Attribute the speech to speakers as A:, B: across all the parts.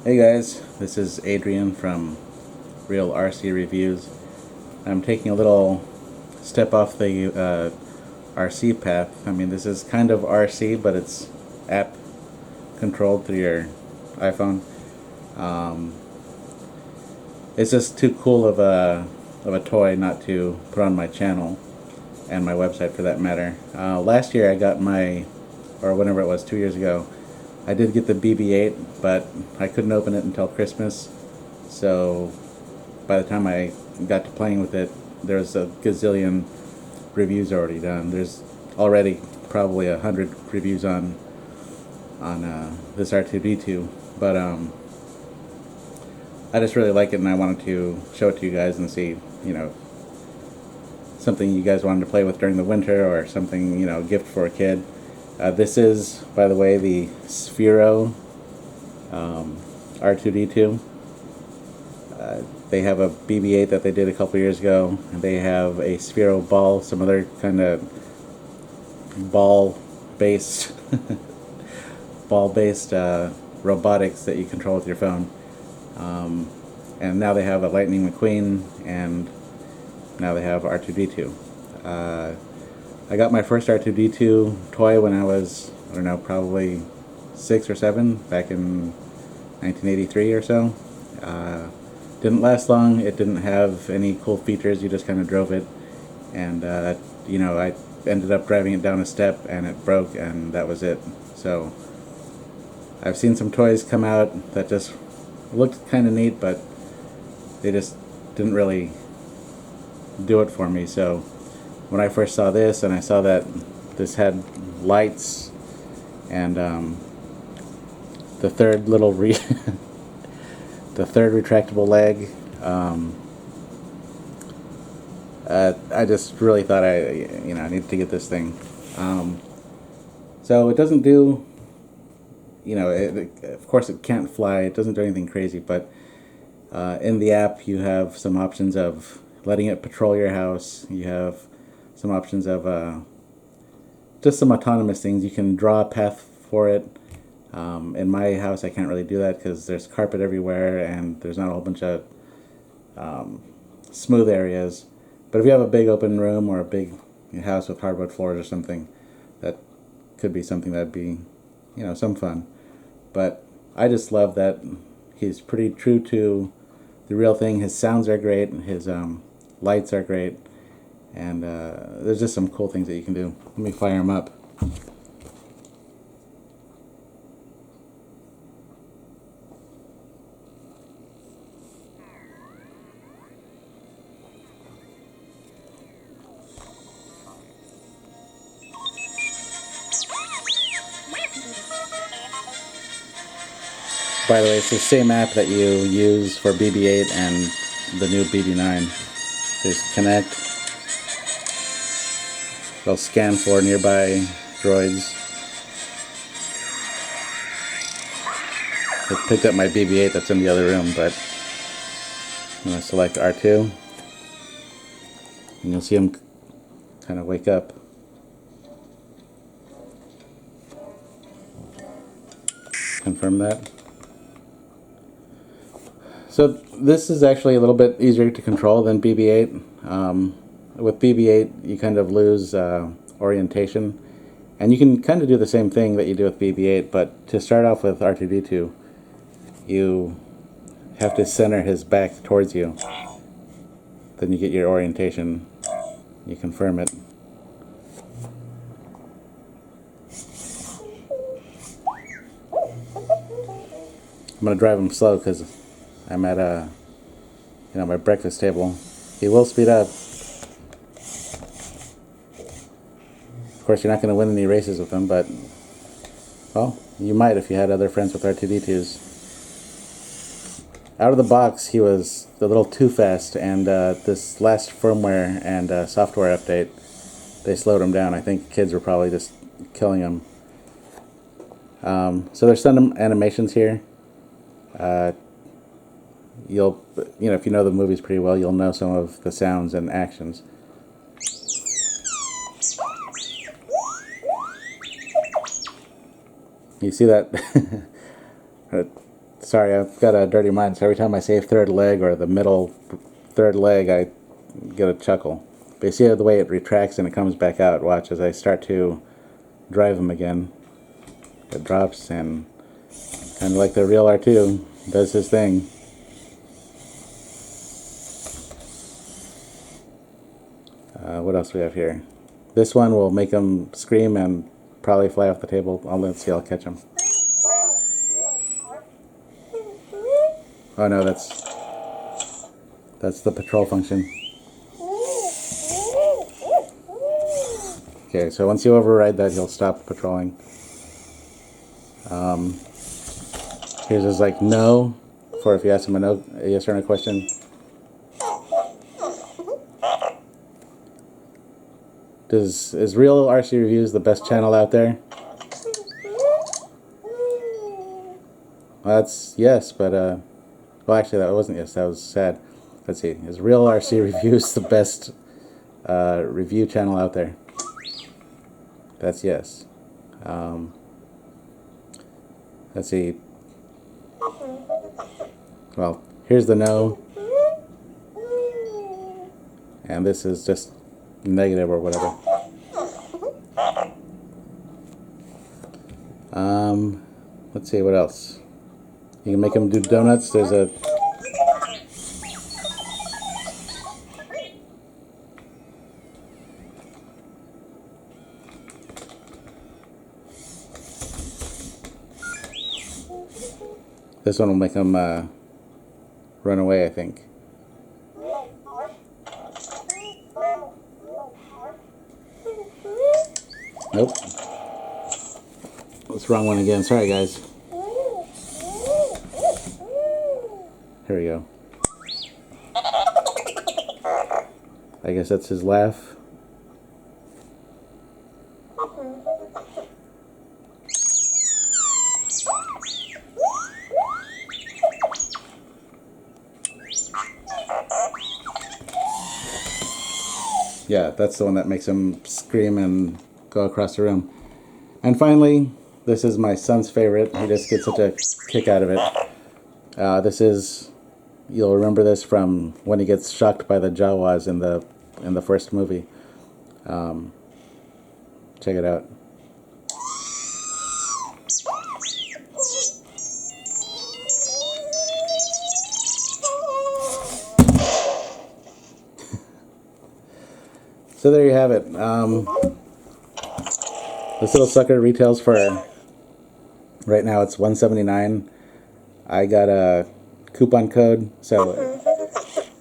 A: Hey guys, this is Adrian from Real RC Reviews. I'm taking a little step off the RC path. I mean, this is kind of RC, but it's app controlled through your iPhone. Um, it's just too cool of a toy not to put on my channel and my website for that matter. Last year I got my, or whenever it was, 2 years ago, I did get the BB-8, but I couldn't open it until Christmas. So by the time I got to playing with it, there's a gazillion reviews already done. There's already probably 100 reviews on this R2-D2, but I just really like it, and I wanted to show it to you guys and see, something you guys wanted to play with during the winter, or something, a gift for a kid. This is, by the way, the Sphero R2-D2. They have a BB-8 that they did a couple years ago. They have a Sphero ball, some other kind of ball-based ball-based robotics that you control with your phone. And now they have a Lightning McQueen, and now they have R2-D2. I got my first R2-D2 toy when I was, I don't know, probably 6 or 7, back in 1983 or so. Didn't last long. It didn't have any cool features. You just kind of drove it, and I ended up driving it down a step and it broke, and that was it. So I've seen some toys come out that just looked kind of neat, but they just didn't really do it for me. So when I first saw this, and I saw that this had lights and the third little the third retractable leg, I just really thought I needed to get this thing. So it doesn't do, of course it can't fly. It doesn't do anything crazy, but in the app you have some options of letting it patrol your house. You have some options of just some autonomous things. You can draw a path for it. In my house I can't really do that because there's carpet everywhere and there's not a whole bunch of smooth areas. But if you have a big open room or a big house with hardwood floors or something, that could be something that'd be, some fun. But I just love that he's pretty true to the real thing. His sounds are great, his lights are great, and there's just some cool things that you can do. Let me fire him up. By the way, it's the same app that you use for BB-8 and the new BB-9. Just connect. They'll scan for nearby droids. It picked up my BB-8 that's in the other room, but I'm going to select R2, and you'll see him kind of wake up. Confirm that. So this is actually a little bit easier to control than BB-8. With BB-8 you kind of lose orientation, and you can kind of do the same thing that you do with BB-8, but to start off with R2-D2 you have to center his back towards you. Then you get your orientation. You confirm it. I'm going to drive him slow because I'm at my breakfast table. He will speed up. Of course, you're not going to win any races with him, but, well, you might if you had other friends with R2-D2s. Out of the box, he was a little too fast, and this last firmware and software update, they slowed him down. I think kids were probably just killing him. So there's some animations here. If you know the movies pretty well, you'll know some of the sounds and actions. You see that? Sorry, I've got a dirty mind, so every time I say third leg or the middle third leg, I get a chuckle. But you see the way it retracts and it comes back out. Watch as I start to drive him again. It drops and kind of like the real R2 does his thing. What else do we have here? This one will make him scream and probably fly off the table. Let's see, I'll catch him. Oh no, that's the patrol function. Okay, so once you override that, he'll stop patrolling. Here's his like no for if you ask him a yes or no question. Is Real RC Reviews the best channel out there? Well, that's yes, but well, actually, that wasn't yes. That was sad. Let's see. Is Real RC Reviews the best review channel out there? That's yes. Let's see. Well, here's the no. And this is just negative or whatever. Let's see, what else? You can make them do donuts. There's a... This one will make them run away, I think. Nope. That's the wrong one again. Sorry, guys. Here we go. I guess that's his laugh. Yeah, that's the one that makes him scream and go across the room. And finally, this is my son's favorite. He just gets such a kick out of it. This is, you'll remember this from when he gets shocked by the Jawas in the first movie. Check it out. So there you have it. This little sucker retails for, right now it's $179. I got a coupon code, so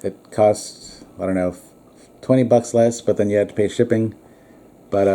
A: it costs, I don't know, $20 less, but then you had to pay shipping. But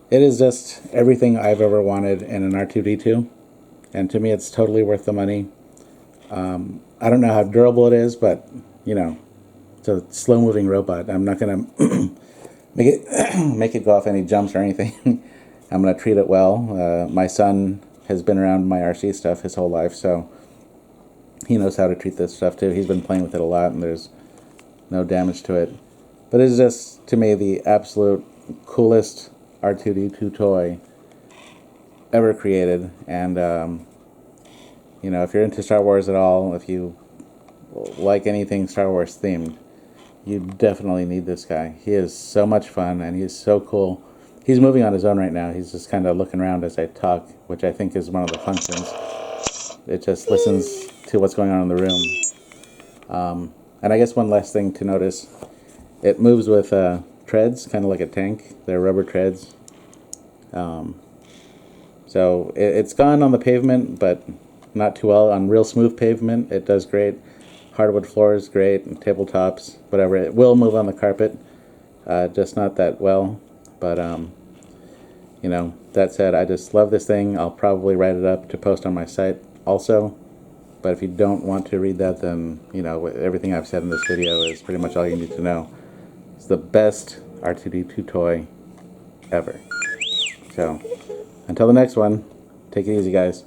A: it is just everything I've ever wanted in an R2-D2, and to me it's totally worth the money. I don't know how durable it is, but you know, it's a slow-moving robot. I'm not gonna make it go off any jumps or anything. I'm gonna treat it well. My son has been around my RC stuff his whole life, so he knows how to treat this stuff too. He's been playing with it a lot, and there's no damage to it. But it's just, to me, the absolute coolest R2-D2 toy ever created. And you know, if you're into Star Wars at all, if you like anything Star Wars themed, you definitely need this guy. He is so much fun, and he's so cool. He's moving on his own right now. He's just kind of looking around as I talk, which I think is one of the functions. It just listens to what's going on in the room. And I guess one last thing to notice, it moves with treads, kind of like a tank. They're rubber treads. So it's gone on the pavement, but not too well. On real smooth pavement, it does great. Hardwood floors, great, and tabletops, whatever. It will move on the carpet, just not that well. But, you know, that said, I just love this thing. I'll probably write it up to post on my site also. But if you don't want to read that, then, you know, everything I've said in this video is pretty much all you need to know. It's the best R2-D2 toy ever. So, until the next one, take it easy, guys.